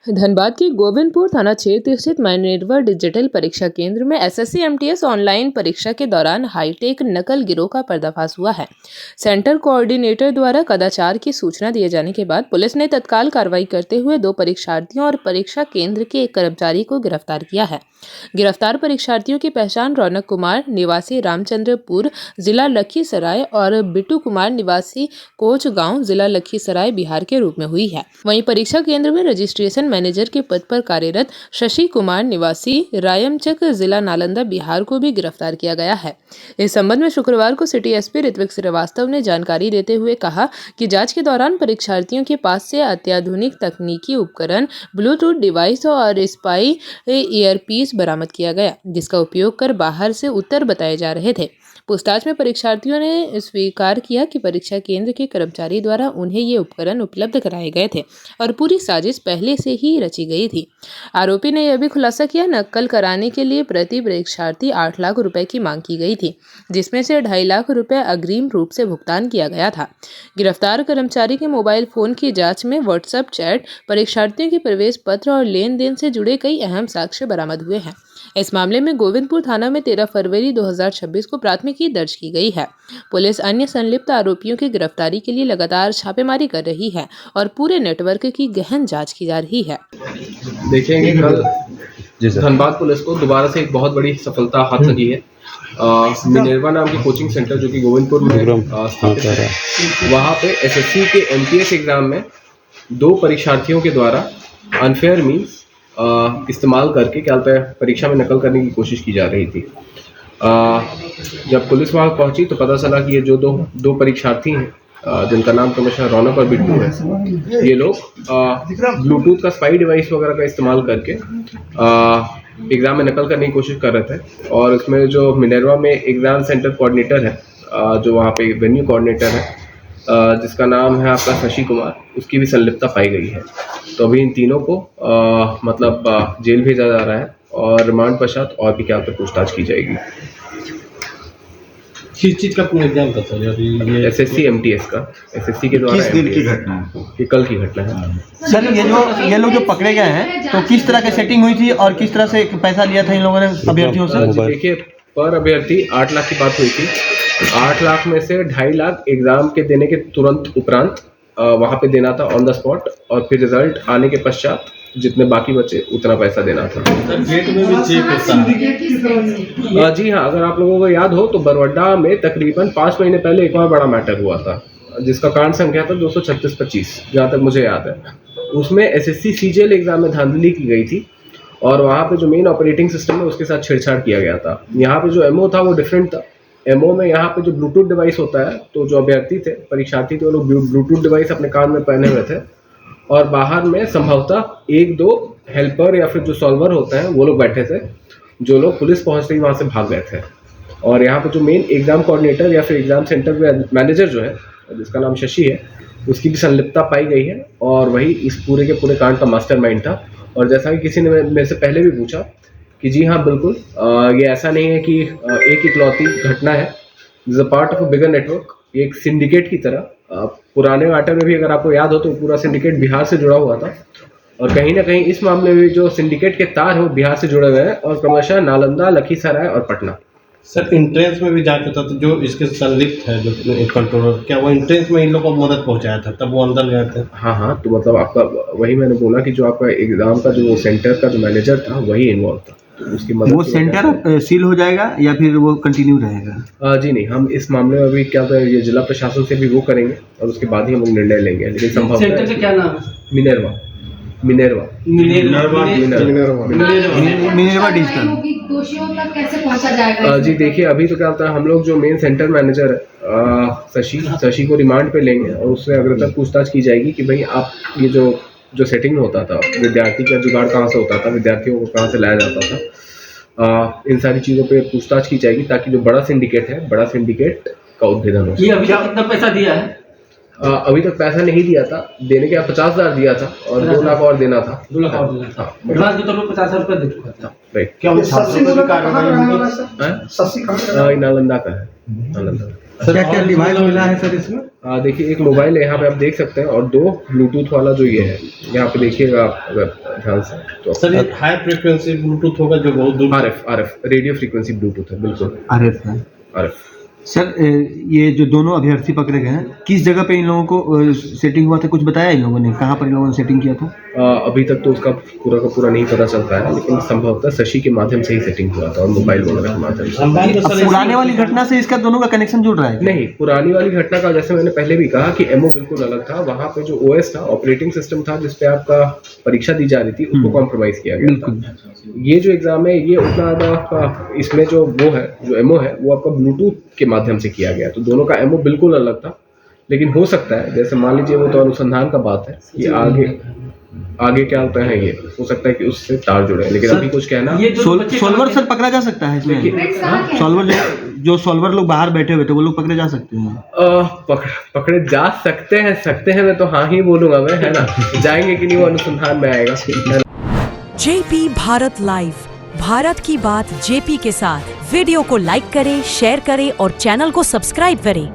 धनबाद के गोविंदपुर थाना क्षेत्र स्थित मिनेर्वा डिजिटल परीक्षा केंद्र में एसएससी एमटीएस ऑनलाइन परीक्षा के दौरान हाईटेक नकल गिरोह का पर्दाफाश हुआ है। सेंटर कोऑर्डिनेटर द्वारा कदाचार की सूचना दिए जाने के बाद पुलिस ने तत्काल कार्रवाई करते हुए 2 परीक्षार्थियों और परीक्षा केंद्र के एक कर्मचारी को गिरफ्तार किया है। गिरफ्तार परीक्षार्थियों की पहचान रौनक कुमार निवासी रामचंद्रपुर जिला लखीसराय और बिट्टू कुमार निवासी कोच गांव जिला लखीसराय बिहार के रूप में हुई है। वहीं परीक्षा केंद्र में रजिस्ट्रेशन मैनेजर के पद पर कार्यरत शशि कुमार निवासी रायमचक जिला नालंदा बिहार को भी गिरफ्तार किया गया है। इस संबंध में शुक्रवार को सिटी एसपी ऋत्विक श्रीवास्तव ने जानकारी देते हुए कहा कि जांच के दौरान परीक्षार्थियों के पास से अत्याधुनिक तकनीकी उपकरण, ब्लूटूथ डिवाइस और स्पाई ईयरपीस बरामद किया गया, जिसका उपयोग कर बाहर से उत्तर बताए जा रहे थे। पूछताछ में परीक्षार्थियों ने स्वीकार किया कि परीक्षा केंद्र के कर्मचारी द्वारा उन्हें ये उपकरण उपलब्ध कराए गए थे और पूरी साजिश पहले से ही रची गई थी। आरोपी ने यह भी खुलासा किया, नकल कराने के लिए प्रति परीक्षार्थी 8 लाख रुपए की मांग की गई थी, जिसमें से 2.5 लाख रुपए अग्रिम रूप से भुगतान किया गया था। गिरफ्तार कर्मचारी के मोबाइल फोन की जांच में व्हाट्सएप चैट, परीक्षार्थियों के प्रवेश पत्र और लेन देन से जुड़े कई अहम साक्ष्य बरामद हुए हैं। इस मामले में गोविंदपुर थाना में 13 फरवरी 2026 को प्राथमिकी दर्ज की गई है। पुलिस अन्य संलिप्त आरोपियों की गिरफ्तारी के लिए लगातार छापेमारी कर रही है और पूरे नेटवर्क की गहन जांच की जा रही है। देखेंगे कल धनबाद पुलिस को दोबारा से एक बहुत बड़ी सफलता हाथ लगी है। मिनेर्वा नाम की कोचिंग सेंटर जो कि गोविंदपुर में स्थापित है, वहाँ पे एसएससी के एमटीएस एग्जाम में 2 परीक्षार्थियों के द्वारा अनफेयर मीन्स इस्तेमाल करके क्या बोलते हैं परीक्षा में नकल करने की कोशिश की जा रही थी। जब पुलिस वहाँ पहुंची तो पता चला कि ये जो दो परीक्षार्थी हैं जिनका नाम क्रमशः रौनक और बिट्टू है, ये लोग ब्लूटूथ का स्पाई डिवाइस वगैरह का इस्तेमाल करके एग्ज़ाम में नकल करने की कोशिश कर रहे थे। और इसमें जो मिनेर्वा में एग्ज़ाम सेंटर कोऑर्डिनेटर है, जो वहाँ पे वेन्यू कोऑर्डिनेटर है, जिसका नाम है आपका शशि कुमार, उसकी भी संलिप्तता पाई गई है। तो अभी इन तीनों को जेल भेजा जा रहा है और रिमांड पश्चात और भी क्या पूछताछ की जाएगी। किस चीज़ का पूरा एग्जाम था सर? ये एसएससी एमटीएस का, एसएससी के द्वारा। किस दिन की घटना है? ये कल की घटना है सर। ये लोग जो पकड़े गए हैं तो किस तरह की सेटिंग हुई थी और किस तरह से पैसा लिया था इन लोगों ने अभ्यर्थियों से? देखिए, पर अभ्यर्थी 8 लाख की बात हुई थी। 8 लाख में से 2.5 लाख एग्जाम के देने के तुरंत उपरांत वहाँ पे देना था ऑन द स्पॉट, और फिर रिजल्ट आने के पश्चात जितने बाकी बचे उतना पैसा देना था। गेट में भी चेक होता है। जी हाँ, अगर आप लोगों को याद हो तो बरवड्डा में तकरीबन 5 महीने पहले एक और बड़ा मैटर हुआ था, जिसका कांड संख्या था 236-25, जहाँ तक मुझे याद है। उसमें एसएससी सीजीएल एग्जाम में धांधली की गई थी और वहाँ पे जो मेन ऑपरेटिंग सिस्टम है उसके साथ छेड़छाड़ किया गया था। यहाँ पे जो एमओ था वो डिफरेंट था। एमओ में यहाँ पे जो ब्लूटूथ डिवाइस होता है, तो जो अभ्यर्थी थे, परीक्षार्थी थे, वो लोग ब्लूटूथ डिवाइस अपने कान में पहने हुए थे और बाहर में संभवतः 1-2 हेल्पर या फिर जो सॉल्वर होते हैं वो लोग बैठे थे, जो लोग पुलिस पहुँचते ही वहाँ से भाग गए थे। और यहाँ पे जो मेन एग्जाम कोऑर्डिनेटर या फिर एग्जाम सेंटर मैनेजर जो है, जिसका नाम शशि है, उसकी भी संलिप्तता पाई गई है और वही इस पूरे के पूरे कांड का मास्टरमाइंड था। और जैसा कि किसी ने मेरे से पहले भी पूछा कि जी हाँ बिल्कुल, ये ऐसा नहीं है कि एक इकलौती घटना है, is a part of a bigger network. एक सिंडिकेट की तरह, पुराने मैटर में भी अगर आपको याद हो तो पूरा सिंडिकेट बिहार से जुड़ा हुआ था, और कहीं ना कहीं इस मामले में जो सिंडिकेट के तार हैं वो बिहार से जुड़े हुए हैं, और क्रमशः नालंदा, लखीसराय और पटना। सर, एंट्रेंस में भी जांच होता था, जो इसके संलिप्त है जो कंट्रोलर, क्या वो एंट्रेंस में इन लोगों को मदद पहुंचाया था तब वो अंदर गए थे? हाँ, तो मतलब आपका वही मैंने बोला कि जो आपका एग्जाम का जो सेंटर का जो मैनेजर था वही इन्वॉल्व था, तो उसकी मदद। वो सेंटर सील हो जाएगा या फिर वो कंटिन्यू रहेगा? जी नहीं, हम इस मामले में अभी क्या ये जिला प्रशासन से भी वो करेंगे और उसके बाद ही हम निर्णय लेंगे। लेकिन संभव सेंटर का क्या नाम है? मिनेर्वा डिजिटल। दोषियों तक कैसे पहुंचा जाएगा? जी देखिए, अभी तो क्या होता है, हम लोग जो मेन सेंटर मैनेजर है शशि को रिमांड पे लेंगे और उससे अग्रतर पूछताछ की जाएगी कि भाई आप ये जो सेटिंग होता था, विद्यार्थी का जुगाड़ कहाँ से होता था, विद्यार्थियों को कहाँ से लाया जाता था, इन सारी चीज़ों पे पूछताछ की जाएगी ताकि जो बड़ा सिंडिकेट है, बड़ा सिंडिकेट का उद्भेदन हो। ये अभी तक कितना पैसा दिया है? अभी तक पैसा नहीं दिया था, देने के 50,000 दिया था और 2 लाख और देना था। 2 लाख और देना था। एडवांस के तौर पर 50,000 रुपये दे चुका था। राइट। क्या वो छात्रों की कार्रवाई? नालंदा का है, नालंदा। क्या क्या डिवाइस मिला है सर इसमें? देखिए एक मोबाइल है यहाँ पे आप देख सकते हैं, और 2 ब्लूटूथ वाला जो ये है, यहाँ पे देखिएगा आप अगर ध्यान से तो सर ये हाई फ्रिक्वेंसी ब्लूटूथ होगा जो बहुत दूर RF रेडियो फ्रीक्वेंसी ब्लूटूथ है, बिल्कुल RF है। RF। सर ये जो दोनों अभ्यर्थी पकड़े गए हैं, किस जगह पे इन लोगों को सेटिंग हुआ था, कुछ बताया इन लोगों ने, कहाँ पर इन लोगों ने सेटिंग किया था? अभी तक तो उसका पूरा का पूरा नहीं पता चल पाया, लेकिन संभवतः शशि के माध्यम से ही सेटिंग हुआ था और मोबाइल वगैरह के माध्यम से। अब पुराने वाली घटना से इसका दोनों का कनेक्शन जुड़ रहा है? नहीं, पुरानी वाली घटना का जैसे मैंने पहले भी कहा कि एमओ बिल्कुल अलग था। वहाँ पे जो OS था, ऑपरेटिंग सिस्टम था जिसपे आपका परीक्षा दी जा रही थी, उसको कॉम्प्रोमाइज किया गया था। ये जो एग्जाम है ये उतना ज्यादा आपका, इसमें जो वो है, जो एमओ है वो आपका ब्लूटूथ के माध्यम से किया गया, तो दोनों का एमओ बिल्कुल अलग था। लेकिन हो सकता है, जैसे मान लीजिए वो तो अनुसंधान का बात है कि आगे क्या होता है, ये हो सकता है कि उससे तार जुड़े, लेकिन अभी कुछ कहना। ये जो सोल्वर सर पकड़ा जा सकता है इसमें? सोल्वर जो सोल्वर लोग बाहर बैठे हुए थे वो लोग पकड़े जा सकते हैं? पकड़े जा सकते हैं मैं तो हाँ ही बोलूंगा मैं, है ना। जाएंगे कि नहीं वो अनुसंधान में आएगा। जेपी भारत लाइव, भारत की बात जेपी के साथ। वीडियो को लाइक करें, शेयर करें और चैनल को सब्सक्राइब करें।